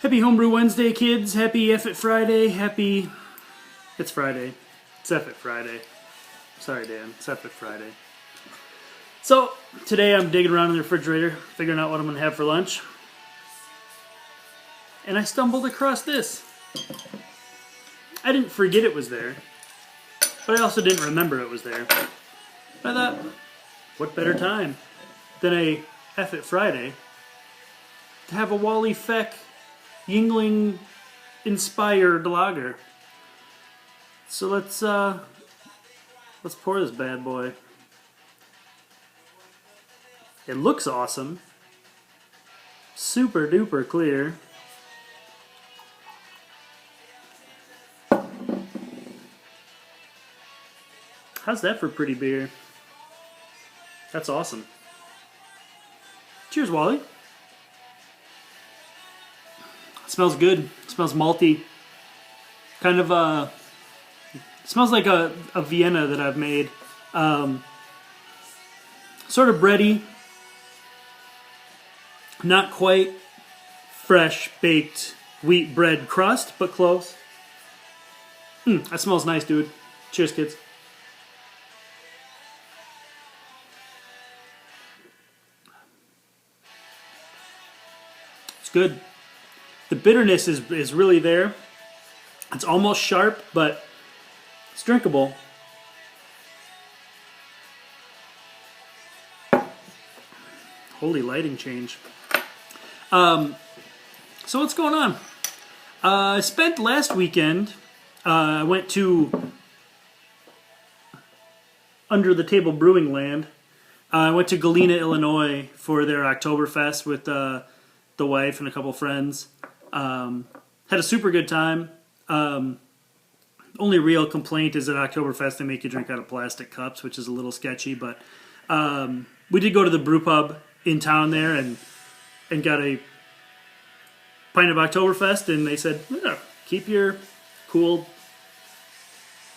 Happy Homebrew Wednesday, kids. Happy F It Friday. Happy... It's Friday. It's F It Friday. Sorry, Dan. It's F It Friday. So, today I'm digging around in the refrigerator, figuring out what I'm going to have for lunch. And I stumbled across this. I didn't forget it was there, but I also didn't remember it was there. I thought, what better time than a F It Friday to have a Wally Feck Yingling inspired lager. So let's pour this bad boy. It looks awesome. Super duper clear. How's that for pretty beer? That's awesome. Cheers, Wally. It smells good. It smells malty. Kind of it smells like a Vienna that I've made. Sort of bready. Not quite fresh baked wheat bread crust, but close. That smells nice, dude. Cheers, kids. It's good. The bitterness is really there. It's almost sharp, but it's drinkable. Holy lighting change. So what's going on? I spent last weekend, I went to Under the Table Brewing Land. I went to Galena, Illinois for their Oktoberfest with the wife and a couple friends. Had a super good time. Only real complaint is at Oktoberfest they make you drink out of plastic cups, which is a little sketchy, but we did go to the brew pub in town there and got a pint of Oktoberfest, and they said, keep your cool,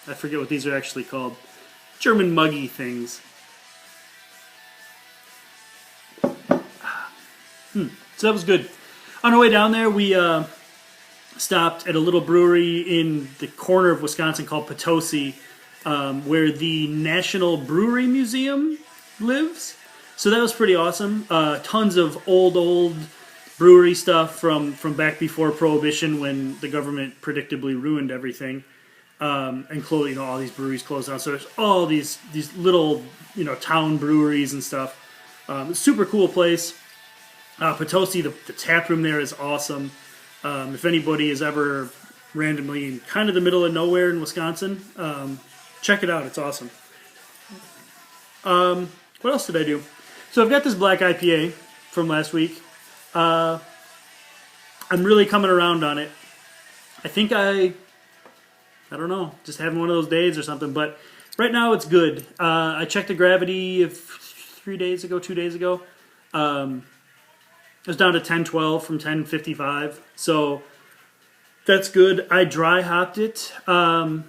I forget what these are actually called, German muggy things. So that was good. On our way down there, we stopped at a little brewery in the corner of Wisconsin called Potosi, where the National Brewery Museum lives. So that was pretty awesome. Tons of old brewery stuff from back before Prohibition, when the government predictably ruined everything, and closed, all these breweries closed down. So there's all these little town breweries and stuff. Super cool place. Potosi, the tap room there is awesome. If anybody is ever randomly in kind of the middle of nowhere in Wisconsin, check it out. It's awesome. What else did I do? So I've got this black IPA from last week. I'm really coming around on it. I think I don't know, just having one of those days or something, but right now it's good. I checked the gravity 2 days ago. It was down to 1012 from 1055, so that's good. I dry hopped it. Had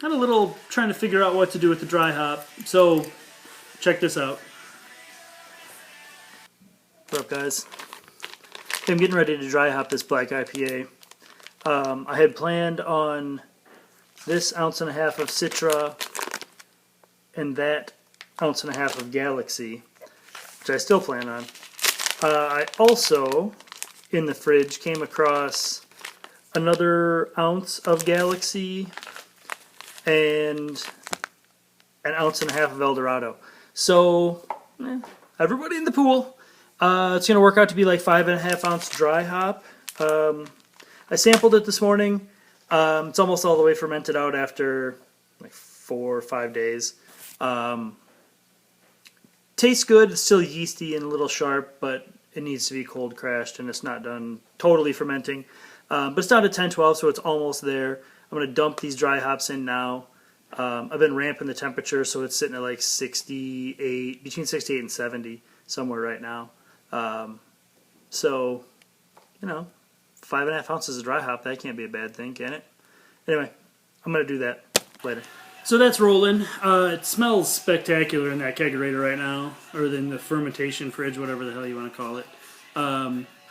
a little trying to figure out what to do with the dry hop, so check this out. What's up, guys? I'm getting ready to dry hop this black IPA. I had planned on this 1.5 ounces of Citra and that 1.5 ounces of Galaxy, which I still plan on. I also, in the fridge, came across another 1 ounce of Galaxy and an 1.5 ounces of Eldorado. So, everybody in the pool. It's going to work out to be like 5.5 ounce dry hop. I sampled it this morning. It's almost all the way fermented out after like 4 or 5 days. Tastes good. It's still yeasty and a little sharp, but it needs to be cold crashed, and it's not done totally fermenting. But it's down to 10-12, so it's almost there. I'm going to dump these dry hops in now. I've been ramping the temperature, so it's sitting at like 68, between 68 and 70 somewhere right now. So, 5.5 ounces of dry hop, that can't be a bad thing, can it? Anyway, I'm going to do that later. So that's rolling. It smells spectacular in that kegerator right now, or in the fermentation fridge, whatever the hell you want to call it.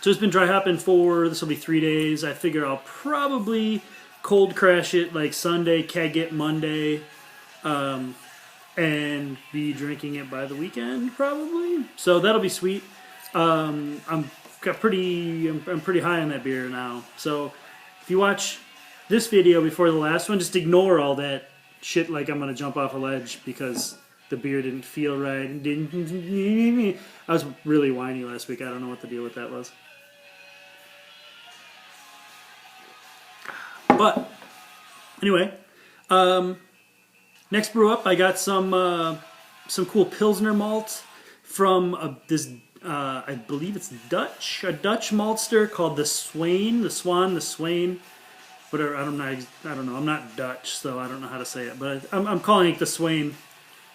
So it's been dry hopping for, this will be 3 days. I figure I'll probably cold crash it like Sunday, keg it Monday, and be drinking it by the weekend probably. So that'll be sweet. I'm pretty high on that beer now. So if you watch this video before the last one, just ignore all that shit like I'm gonna jump off a ledge because the beer didn't feel right. I was really whiny last week. I don't know what the deal with that was. But anyway, next brew up, I got some cool Pilsner malt from this. I believe it's a Dutch maltster called the Swain, whatever. I don't know. I'm not Dutch, so I don't know how to say it, but I'm calling it the Swain.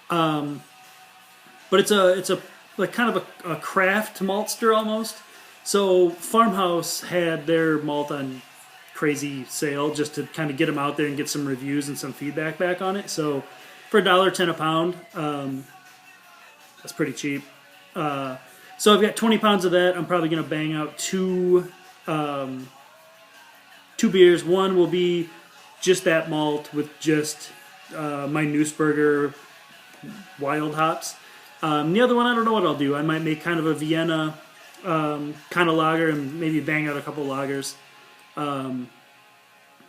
But it's a like kind of a craft maltster almost. So Farmhouse had their malt on crazy sale just to kind of get them out there and get some reviews and some feedback back on it. So for $1.10 a pound, that's pretty cheap. So I've got 20 pounds of that. I'm probably going to bang out two beers. One will be just that malt with just my Nussberger wild hops. The other one, I don't know what I'll do. I might make kind of a Vienna kind of lager and maybe bang out a couple lagers.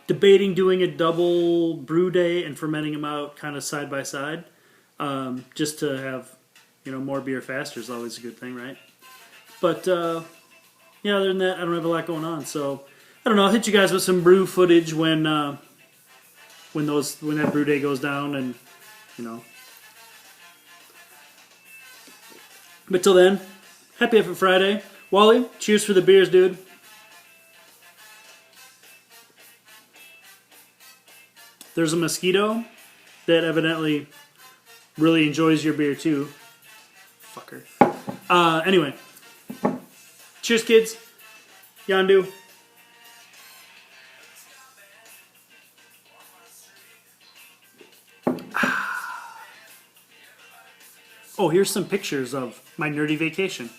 Debating doing a double brew day and fermenting them out kind of side by side, just to have more beer faster is always a good thing, right? But yeah, other than that, I don't have a lot going on. So I don't know. I'll hit you guys with some brew footage when that brew day goes down, and But till then, happy Effort Friday. Wally, cheers for the beers, dude. There's a mosquito that evidently really enjoys your beer too. Fucker. Anyway. Cheers, kids. Yandu. Oh, here's some pictures of my nerdy vacation.